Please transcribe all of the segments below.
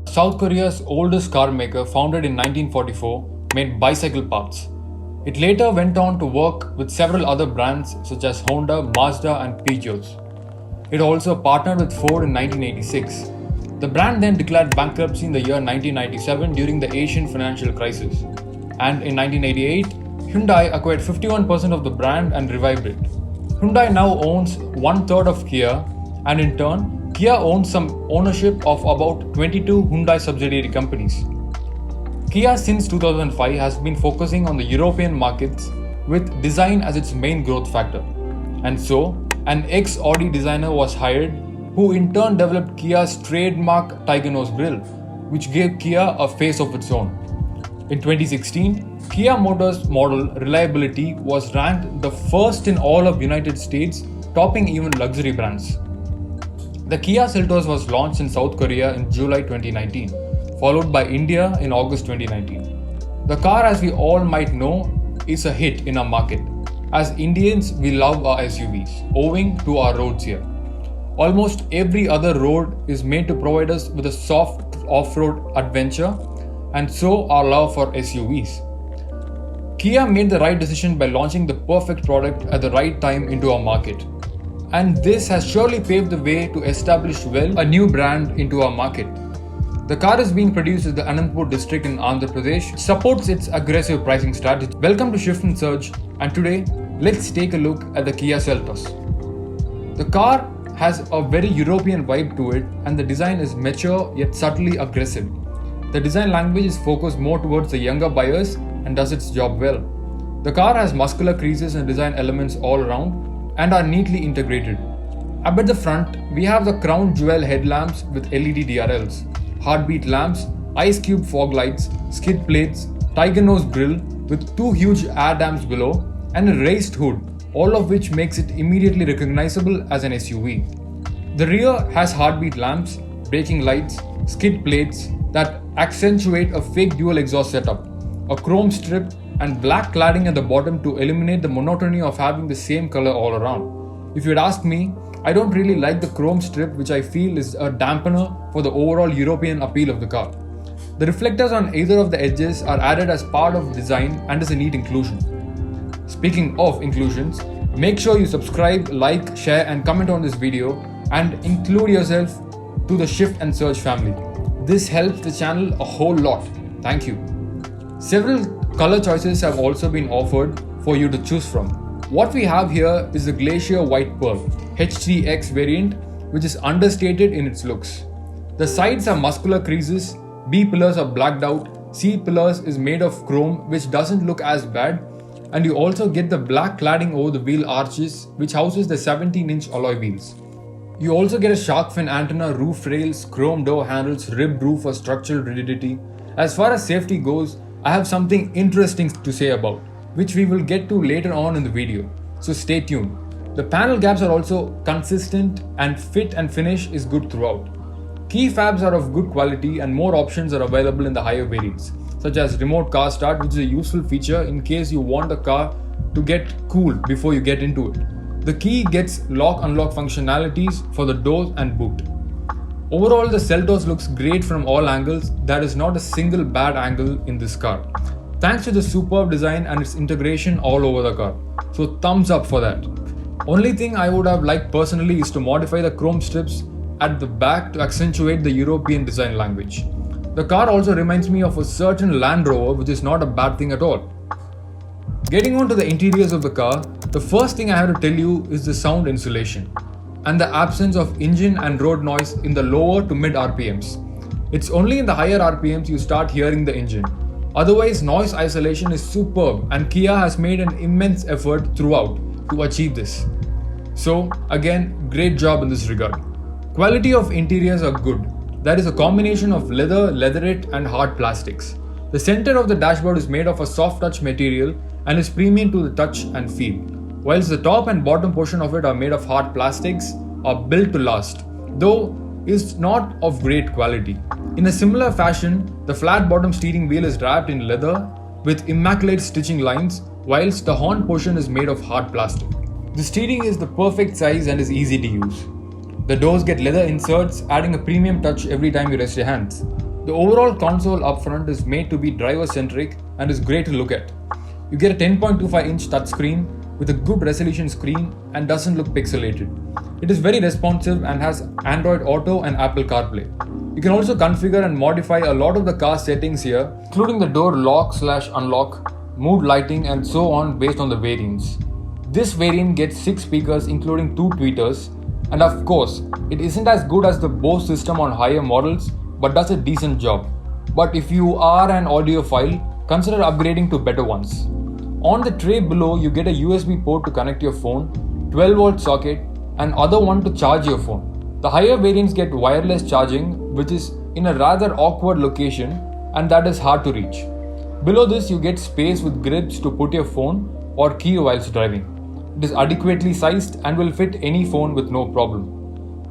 South Korea's oldest car maker, founded in 1944, made bicycle parts. It later went on to work with several other brands such as Honda, Mazda and Peugeot. It also partnered with Ford in 1986. The brand then declared bankruptcy in the year 1997 during the Asian financial crisis. And in 1988, Hyundai acquired 51% of the brand and revived it. Hyundai now owns 1/3 of Kia, and in turn, Kia owns some ownership of about 22 Hyundai subsidiary companies. Kia since 2005 has been focusing on the European markets with design as its main growth factor. And so, an ex-Audi designer was hired who in turn developed Kia's trademark Tiger Nose grille, which gave Kia a face of its own. In 2016, Kia Motors model reliability was ranked the first in all of United States, topping even luxury brands. The Kia Seltos was launched in South Korea in July 2019, followed by India in August 2019. The car, as we all might know, is a hit in our market. As Indians, we love our SUVs, owing to our roads here. Almost every other road is made to provide us with a soft off-road adventure, and so our love for SUVs. Kia made the right decision by launching the perfect product at the right time into our market. And this has surely paved the way to establish a new brand into our market. The car is being produced at the Anandpur district in Andhra Pradesh, which supports its aggressive pricing strategy. Welcome to Shift and Surge, and today, let's take a look at the Kia Seltos. The car has a very European vibe to it, and the design is mature yet subtly aggressive. The design language is focused more towards the younger buyers and does its job well. The car has muscular creases and design elements all around and are neatly integrated. Up at the front, we have the crown jewel headlamps with LED DRLs, heartbeat lamps, ice cube fog lights, skid plates, tiger nose grille with two huge air dams below, and a raised hood, all of which makes it immediately recognizable as an SUV. The rear has heartbeat lamps, braking lights, skid plates that accentuate a fake dual exhaust setup, a chrome strip and black cladding at the bottom to eliminate the monotony of having the same color all around. If you'd ask me, I don't really like the chrome strip, which I feel is a dampener for the overall European appeal of the car. The reflectors on either of the edges are added as part of the design and is a neat inclusion. Speaking of inclusions, make sure you subscribe, like, share and comment on this video and include yourself to the Shift and Surge family. This helps the channel a whole lot. Thank you. Several color choices have also been offered for you to choose from. What we have here is the Glacier White Pearl HTX variant, which is understated in its looks. The sides are muscular creases, B pillars are blacked out, C pillars is made of chrome, which doesn't look as bad, and you also get the black cladding over the wheel arches, which houses the 17-inch alloy wheels. You also get a shark fin antenna, roof rails, chrome door handles, ribbed roof for structural rigidity. As far as safety goes, I have something interesting to say about, which we will get to later on in the video, so stay tuned. The panel gaps are also consistent and fit and finish is good throughout. Key fabs are of good quality and more options are available in the higher variants, such as remote car start, which is a useful feature in case you want the car to get cool before you get into it. The key gets lock-unlock functionalities for the doors and boot. Overall, the Seltos looks great from all angles. There is not a single bad angle in this car, thanks to the superb design and its integration all over the car. So thumbs up for that. Only thing I would have liked personally is to modify the chrome strips at the back to accentuate the European design language. The car also reminds me of a certain Land Rover, which is not a bad thing at all. Getting on to the interiors of the car, the first thing I have to tell you is the sound insulation and the absence of engine and road noise in the lower to mid RPMs. It's only in the higher RPMs you start hearing the engine. Otherwise, noise isolation is superb and Kia has made an immense effort throughout to achieve this. So again, great job in this regard. Quality of interiors are good. There is a combination of leather, leatherette and hard plastics. The center of the dashboard is made of a soft touch material and is premium to the touch and feel, whilst the top and bottom portion of it are made of hard plastics, are built to last, though is not of great quality. In a similar fashion, the flat bottom steering wheel is wrapped in leather with immaculate stitching lines, whilst the horn portion is made of hard plastic. The steering is the perfect size and is easy to use. The doors get leather inserts, adding a premium touch every time you rest your hands. The overall console up front is made to be driver-centric and is great to look at. You get a 10.25-inch touchscreen with a good resolution screen and doesn't look pixelated. It is very responsive and has Android Auto and Apple CarPlay. You can also configure and modify a lot of the car settings here, including the door lock/unlock, mood lighting and so on based on the variants. This variant gets 6 speakers including 2 tweeters, and of course, it isn't as good as the Bose system on higher models but does a decent job. But if you are an audiophile, consider upgrading to better ones. On the tray below, you get a USB port to connect your phone, 12-volt socket, and other one to charge your phone. The higher variants get wireless charging, which is in a rather awkward location and that is hard to reach. Below this, you get space with grips to put your phone or key whilst driving. It is adequately sized and will fit any phone with no problem.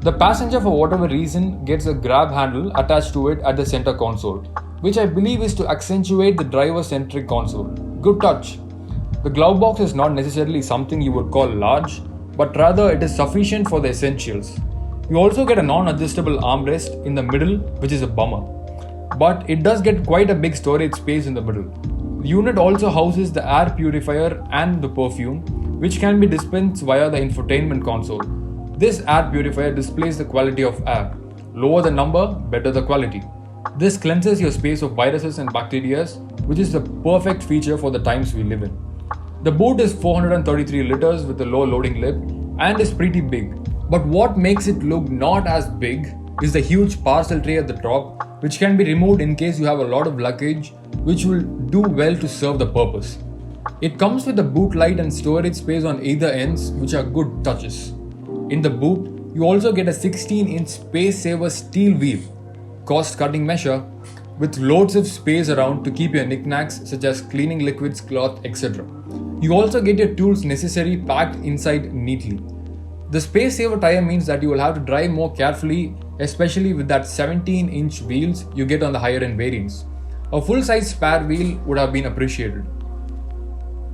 The passenger, for whatever reason, gets a grab handle attached to it at the center console, which I believe is to accentuate the driver-centric console. Good touch. The glove box is not necessarily something you would call large, but rather it is sufficient for the essentials. You also get a non-adjustable armrest in the middle, which is a bummer. But it does get quite a big storage space in the middle. The unit also houses the air purifier and the perfume, which can be dispensed via the infotainment console. This air purifier displays the quality of air. Lower the number, better the quality. This cleanses your space of viruses and bacteria, which is the perfect feature for the times we live in. The boot is 433 liters with a low loading lip and is pretty big. But what makes it look not as big is the huge parcel tray at the top, which can be removed in case you have a lot of luggage, which will do well to serve the purpose. It comes with a boot light and storage space on either ends, which are good touches. In the boot, you also get a 16-inch space saver steel wheel, cost-cutting measure, with loads of space around to keep your knickknacks such as cleaning liquids, cloth, etc. You also get your tools necessary packed inside neatly. The space saver tire means that you will have to drive more carefully, especially with that 17-inch wheels you get on the higher end variants. A full-size spare wheel would have been appreciated.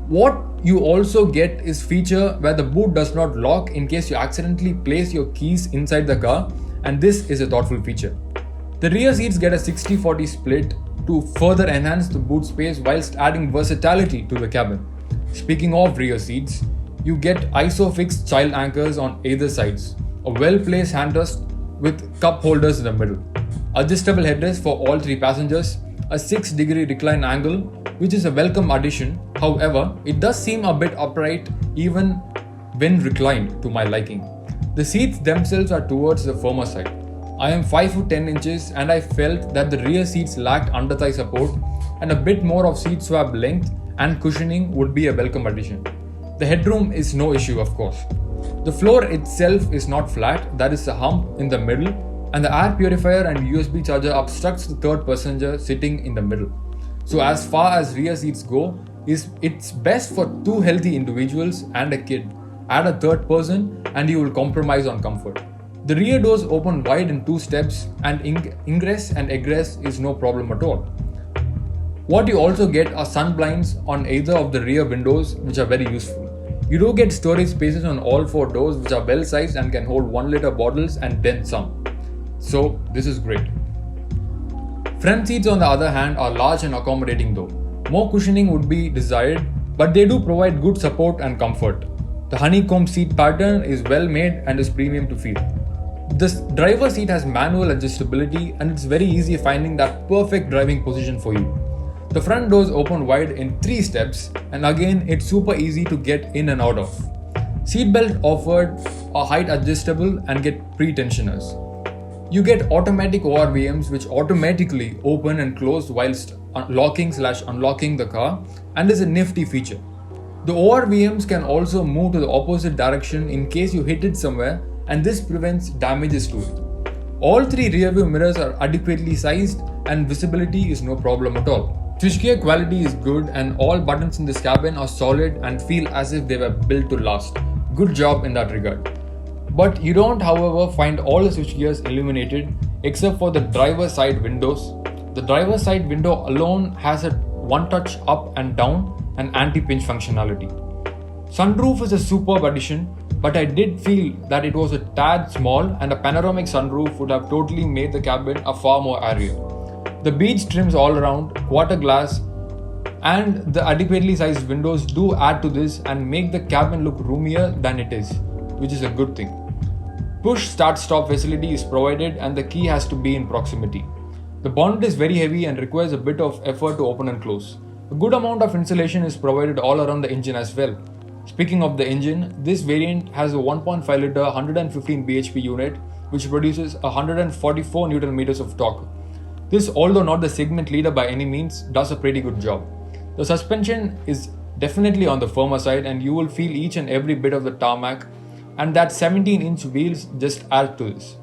What you also get is feature where the boot does not lock in case you accidentally place your keys inside the car, and this is a thoughtful feature. The rear seats get a 60-40 split to further enhance the boot space whilst adding versatility to the cabin. Speaking of rear seats, you get ISOFIX child anchors on either sides, a well-placed handrest with cup holders in the middle, adjustable headrests for all 3 passengers, a 6-degree recline angle, which is a welcome addition. However, it does seem a bit upright even when reclined to my liking. The seats themselves are towards the firmer side. I am 5 foot 10 inches and I felt that the rear seats lacked under-thigh support, and a bit more of seat swab length and cushioning would be a welcome addition. The headroom is no issue, of course. The floor itself is not flat, there is a hump in the middle, and the air purifier and USB charger obstructs the third passenger sitting in the middle. So as far as rear seats go, it's best for 2 healthy individuals and a kid. Add a third person and you will compromise on comfort. The rear doors open wide in 2 steps, and ingress and egress is no problem at all. What you also get are sun blinds on either of the rear windows, which are very useful. You do get storage spaces on all 4 doors, which are well sized and can hold 1-liter bottles and then some. So this is great. Front seats, on the other hand, are large and accommodating though. More cushioning would be desired, but they do provide good support and comfort. The honeycomb seat pattern is well made and is premium to feel. This driver seat has manual adjustability and it's very easy finding that perfect driving position for you. The front doors open wide in 3 steps, and again it's super easy to get in and out of. Seatbelt offered are height adjustable and get pre-tensioners. You get automatic ORVMs which automatically open and close whilst locking/unlocking the car, and is a nifty feature. The ORVMs can also move to the opposite direction in case you hit it somewhere, and this prevents damages to it. All 3 rearview mirrors are adequately sized and visibility is no problem at all. Switchgear quality is good and all buttons in this cabin are solid and feel as if they were built to last. Good job in that regard. But you don't, however, find all the switchgears illuminated except for the driver side windows. The driver side window alone has a one-touch up and down and anti-pinch functionality. Sunroof is a superb addition, but I did feel that it was a tad small and a panoramic sunroof would have totally made the cabin a far more area. The beige trims all around, quarter glass, and the adequately sized windows do add to this and make the cabin look roomier than it is, which is a good thing. Push start stop facility is provided and the key has to be in proximity. The bonnet is very heavy and requires a bit of effort to open and close. A good amount of insulation is provided all around the engine as well. Speaking of the engine, this variant has a 1.5 litre 115 bhp unit which produces 144 Nm of torque. This, although not the segment leader by any means, does a pretty good job. The suspension is definitely on the firmer side and you will feel each and every bit of the tarmac, and that 17-inch wheels just add to this.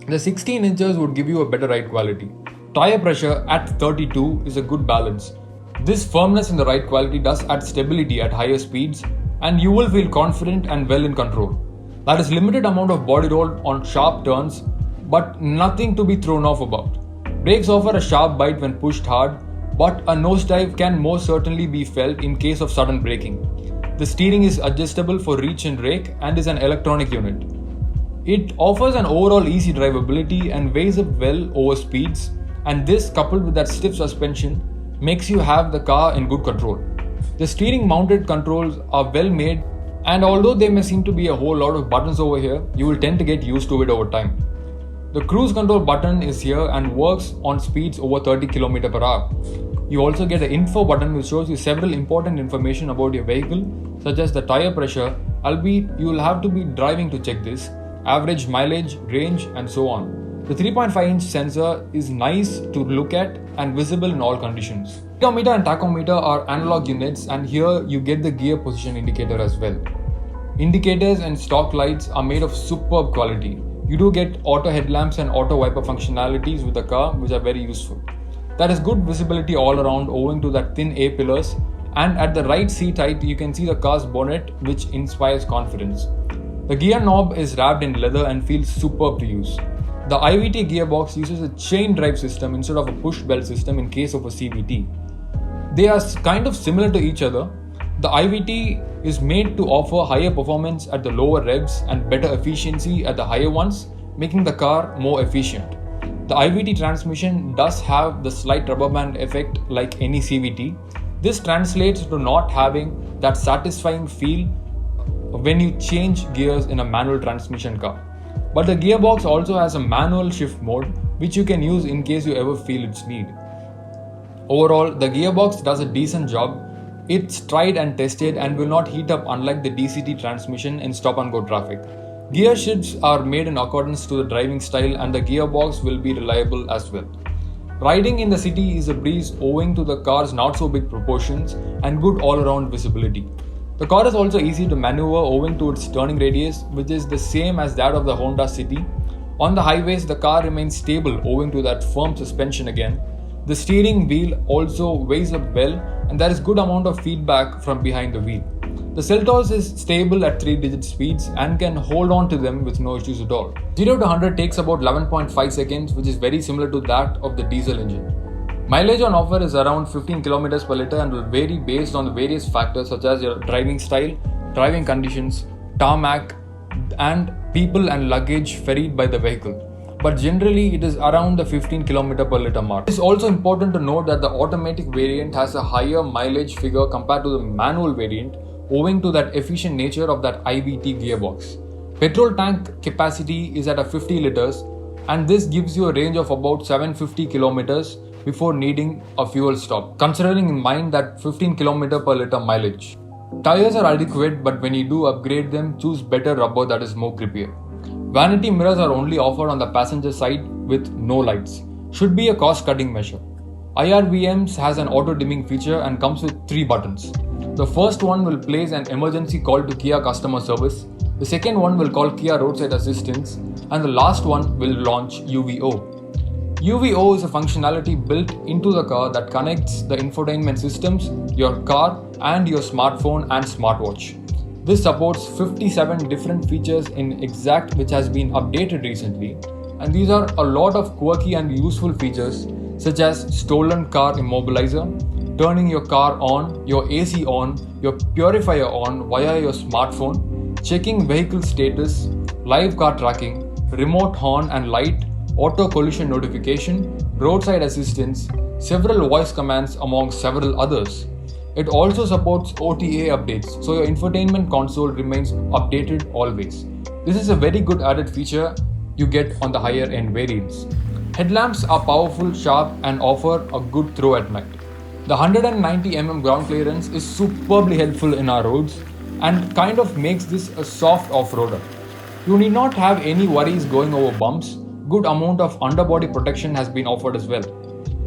The 16 inches would give you a better ride quality. Tire pressure at 32 is a good balance. This firmness in the ride quality does add stability at higher speeds and you will feel confident and well in control. There is limited amount of body roll on sharp turns, but nothing to be thrown off about. Brakes offer a sharp bite when pushed hard, but a nosedive can most certainly be felt in case of sudden braking. The steering is adjustable for reach and rake and is an electronic unit. It offers an overall easy drivability and weighs up well over speeds, and this coupled with that stiff suspension makes you have the car in good control. The steering mounted controls are well made, and although there may seem to be a whole lot of buttons over here, you will tend to get used to it over time. The cruise control button is here and works on speeds over 30 km/h. You also get an info button which shows you several important information about your vehicle, such as the tire pressure, albeit you will have to be driving to check this, average mileage, range, and so on. The 3.5-inch sensor is nice to look at and visible in all conditions. Speedometer and tachometer are analog units, and here you get the gear position indicator as well. Indicators and stock lights are made of superb quality. You do get auto headlamps and auto wiper functionalities with the car, which are very useful. There is good visibility all around owing to that thin A-pillars, and at the right seat height you can see the car's bonnet, which inspires confidence. The gear knob is wrapped in leather and feels superb to use. The IVT gearbox uses a chain drive system instead of a push belt system in case of a CVT. They are kind of similar to each other. The IVT is made to offer higher performance at the lower revs and better efficiency at the higher ones, making the car more efficient. The IVT transmission does have the slight rubber band effect like any CVT. This translates to not having that satisfying feel when you change gears in a manual transmission car. But the gearbox also has a manual shift mode which you can use in case you ever feel its need. Overall, the gearbox does a decent job. It's tried and tested and will not heat up unlike the DCT transmission in stop and go traffic. Gear shifts are made in accordance to the driving style and the gearbox will be reliable as well. Riding in the city is a breeze owing to the car's not so big proportions and good all-around visibility. The car is also easy to maneuver owing to its turning radius, which is the same as that of the Honda City. On the highways, the car remains stable owing to that firm suspension again. The steering wheel also weighs up well and there is good amount of feedback from behind the wheel. The Seltos is stable at 3-digit speeds and can hold on to them with no issues at all. 0 to 100 takes about 11.5 seconds, which is very similar to that of the diesel engine. Mileage on offer is around 15 km per litre and will vary based on the various factors such as your driving style, driving conditions, tarmac, and people and luggage ferried by the vehicle. But generally it is around the 15 km per litre mark. It is also important to note that the automatic variant has a higher mileage figure compared to the manual variant owing to that efficient nature of that IVT gearbox. Petrol tank capacity is at a 50 litres and this gives you a range of about 750 kilometers before needing a fuel stop, considering in mind that 15 km per litre mileage. Tires are adequate, but when you do upgrade them, choose better rubber that is more grippier. Vanity mirrors are only offered on the passenger side with no lights. Should be a cost-cutting measure. IRVMs has an auto-dimming feature and comes with 3 buttons. The first one will place an emergency call to Kia customer service. The second one will call Kia roadside assistance, and the last one will launch UVO. UVO is a functionality built into the car that connects the infotainment systems, your car, and your smartphone and smartwatch. This supports 57 different features in Exact, which has been updated recently, and these are a lot of quirky and useful features such as stolen car immobilizer, turning your car on, your AC on, your purifier on via your smartphone, checking vehicle status, live car tracking, remote horn and light, auto collision notification, roadside assistance, several voice commands among several others. It also supports OTA updates, so your infotainment console remains updated always. This is a very good added feature you get on the higher end variants. Headlamps are powerful, sharp and offer a good throw at night. The 190mm ground clearance is superbly helpful in our roads and kind of makes this a soft off-roader. You need not have any worries going over bumps. Good amount of underbody protection has been offered as well.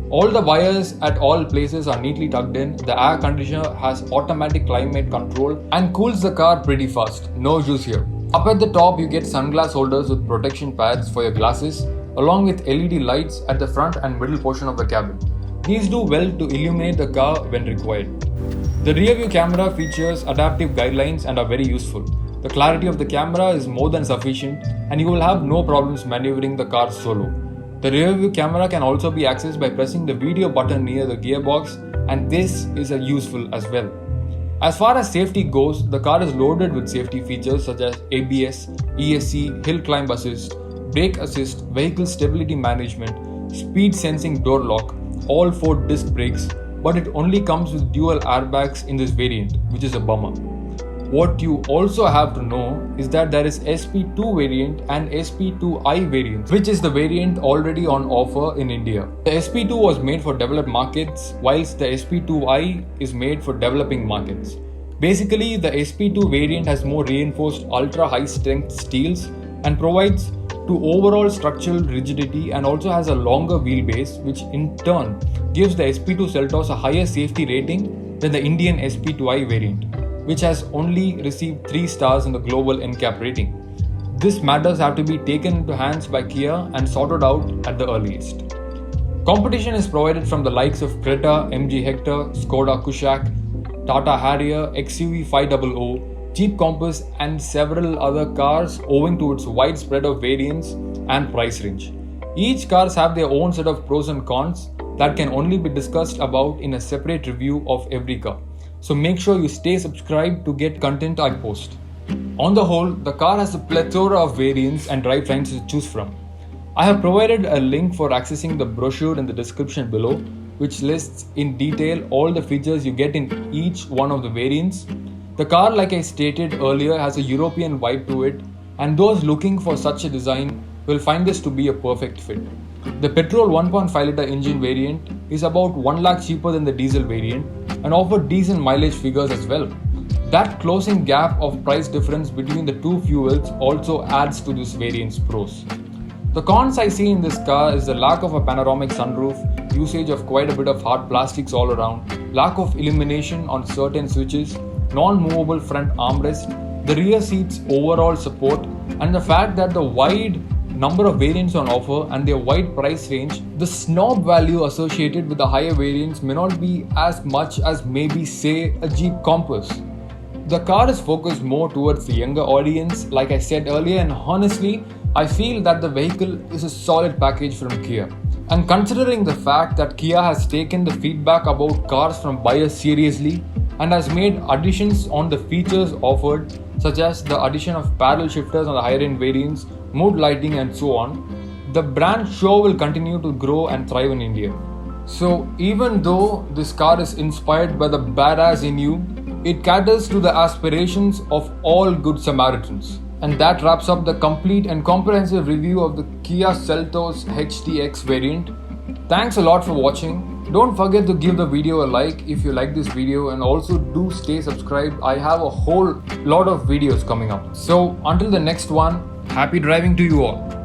All the wires at all places are neatly tucked in. The air conditioner has automatic climate control and cools the car pretty fast. No issues here. Up at the top you get sunglass holders with protection pads for your glasses along with LED lights at the front and middle portion of the cabin. These do well to illuminate the car when required. The rear view camera features adaptive guidelines and are very useful. The clarity of the camera is more than sufficient and you will have no problems maneuvering the car solo. The rear view camera can also be accessed by pressing the video button near the gearbox, and this is useful as well. As far as safety goes, the car is loaded with safety features such as ABS, ESC, hill climb assist, brake assist, vehicle stability management, speed sensing door lock, all 4 disc brakes, but it only comes with dual airbags in this variant, which is a bummer. What you also have to know is that there is SP2 variant and SP2i variant, which is the variant already on offer in India. The SP2 was made for developed markets, whilst the SP2i is made for developing markets. Basically, the SP2 variant has more reinforced ultra high strength steels and provides to overall structural rigidity and also has a longer wheelbase, which in turn gives the SP2 Seltos a higher safety rating than the Indian SP2i variant, which has only received 3 stars in the global NCAP rating. This matters have to be taken into hands by Kia and sorted out at the earliest. Competition is provided from the likes of Creta, MG Hector, Skoda Kushaq, Tata Harrier, XUV 500, Jeep Compass and several other cars owing to its wide spread of variants and price range. Each cars have their own set of pros and cons that can only be discussed about in a separate review of every car. So make sure you stay subscribed to get content I post. On the whole, the car has a plethora of variants and drivelines to choose from. I have provided a link for accessing the brochure in the description below, which lists in detail all the features you get in each one of the variants. The car, like I stated earlier, has a European vibe to it, and those looking for such a design will find this to be a perfect fit. The petrol 1.5 litre engine variant is about 1 lakh cheaper than the diesel variant and offer decent mileage figures as well. That closing gap of price difference between the two fuels also adds to this variant's pros. The cons I see in this car is the lack of a panoramic sunroof, usage of quite a bit of hard plastics all around, lack of illumination on certain switches, non-movable front armrest, the rear seats overall support, and the fact that the wide number of variants on offer and their wide price range, the snob value associated with the higher variants may not be as much as maybe say a Jeep Compass. The car is focused more towards the younger audience, like I said earlier, and honestly, I feel that the vehicle is a solid package from Kia. And considering the fact that Kia has taken the feedback about cars from buyers seriously and has made additions on the features offered, such as the addition of paddle shifters on the higher end variants, mood lighting and so on, the brand sure will continue to grow and thrive in India. So even though this car is inspired by the badass in you, it caters to the aspirations of all good Samaritans. And that wraps up the complete and comprehensive review of the Kia Seltos HTX variant. Thanks a lot for watching. Don't forget to give the video a like if you like this video, and also do stay subscribed. I have a whole lot of videos coming up. So until the next one, happy driving to you all.